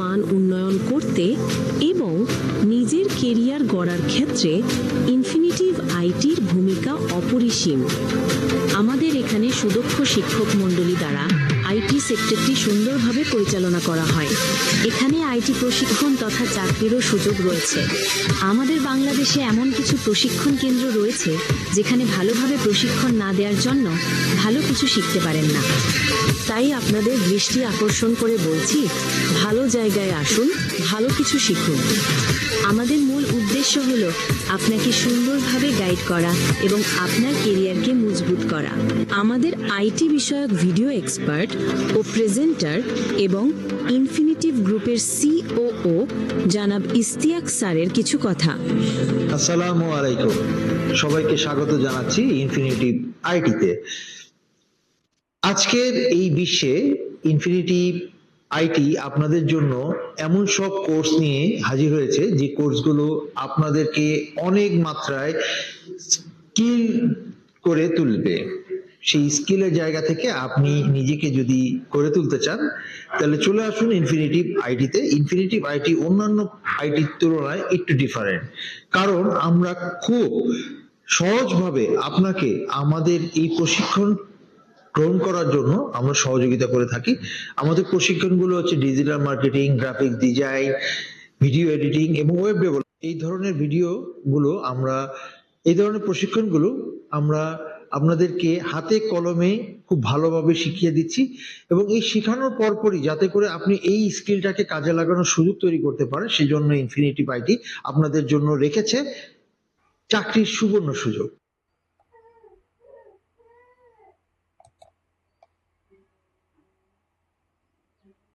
মান উন্নয়ন করতে এবং নিজের কেরিয়ার গড়ার ক্ষেত্রে ইনফিনিটিভ আইটির ভূমিকা অপরিসীম। আমাদের এখানে সুদক্ষ শিক্ষক মণ্ডলী দ্বারা আইটি সেক্টরটি সুন্দরভাবে পরিচালনা করা হয়। এখানে আইটি প্রশিক্ষণ তথা চাকরিরও সুযোগ রয়েছে। আমাদের বাংলাদেশে এমন কিছু প্রশিক্ষণ কেন্দ্র রয়েছে যেখানে ভালোভাবে প্রশিক্ষণ না দেওয়ার জন্য ভালো কিছু শিখতে পারেন না। তাই আপনাদের দৃষ্টি আকর্ষণ করে বলছি, ভালো জায়গায় আসুন, ভালো কিছু শিখুন। আমাদের মূল উদ্দেশ্য হলো আপনাকে সুন্দরভাবে গাইড করা এবং আপনার কেরিয়ারকে মজবুত করা। আমাদের আইটি বিষয়ক ভিডিও এক্সপার্ট ও প্রেজেন্টার এবং ইনফিনিটিভ গ্রুপের সিওও জনাব ইশতিয়াক স্যারের কিছু কথা। আসসালামু আলাইকুম, সবাইকে স্বাগত জানাচ্ছি ইনফিনিটিভ আইটিতে। আজকের এই বিশ্বে ইনফিনিটিভ আইটি আপনাদের জন্য এমন সব কোর্স নিয়ে হাজির হয়েছে যে কোর্সগুলো আপনাদেরকে অনেক মাত্রায় স্কিল করে তুলবে। সেই স্কিলের জায়গা থেকে আপনি নিজেকে যদি করে তুলতে চান তাহলে চলে আসুন ইনফিনিটিভ আইটিতে। ইনফিনিটিভ আইটি অন্যান্য আইটির তুলনায় একটু ডিফারেন্ট, কারণ আমরা খুব সহজভাবে আপনাকে আমাদের এই প্রশিক্ষণ গ্রহণ করার জন্য আমরা সহযোগিতা করে থাকি। আমাদের প্রশিক্ষণগুলো হচ্ছে digital marketing, graphics design, video editing এবং ওয়েব ডেভেলপমেন্ট। এই ধরনের প্রশিক্ষণগুলো আমরা আপনাদেরকে হাতে কলমে খুব ভালোভাবে শিখিয়ে দিচ্ছি এবং এই শেখানোর পরপরই যাতে করে আপনি এই স্কিলটাকে কাজে লাগানোর সুযোগ তৈরি করতে পারেন, সেজন্য ইনফিনিটিভ আইটি আপনাদের জন্য রেখেছে চাকরির সুবর্ণ সুযোগ।